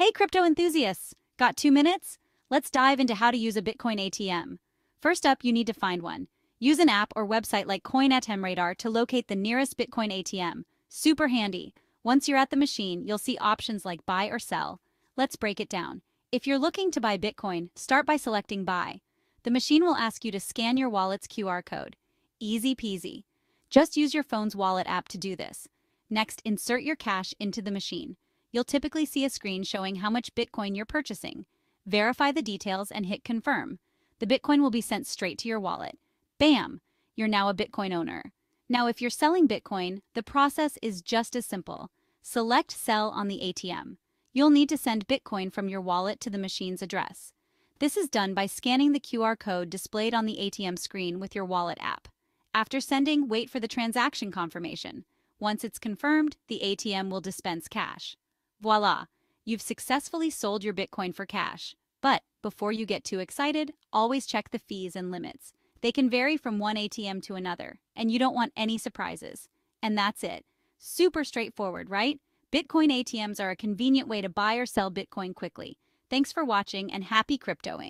Hey crypto enthusiasts! Got 2 minutes? Let's dive into how to use a Bitcoin ATM. First up, you need to find one. Use an app or website like CoinATM Radar to locate the nearest Bitcoin ATM. Super handy. Once you're at the machine, you'll see options like buy or sell. Let's break it down. If you're looking to buy Bitcoin, start by selecting buy. The machine will ask you to scan your wallet's QR code. Easy peasy. Just use your phone's wallet app to do this. Next, insert your cash into the machine. You'll typically see a screen showing how much Bitcoin you're purchasing. Verify the details and hit confirm. The Bitcoin will be sent straight to your wallet. Bam! You're now a Bitcoin owner. Now, if you're selling Bitcoin, the process is just as simple. Select Sell on the ATM. You'll need to send Bitcoin from your wallet to the machine's address. This is done by scanning the QR code displayed on the ATM screen with your wallet app. After sending, wait for the transaction confirmation. Once it's confirmed, the ATM will dispense cash. Voila! You've successfully sold your Bitcoin for cash. But before you get too excited, always check the fees and limits. They can vary from one ATM to another, and you don't want any surprises. And that's it. Super straightforward, right? Bitcoin ATMs are a convenient way to buy or sell Bitcoin quickly. Thanks for watching and happy cryptoing.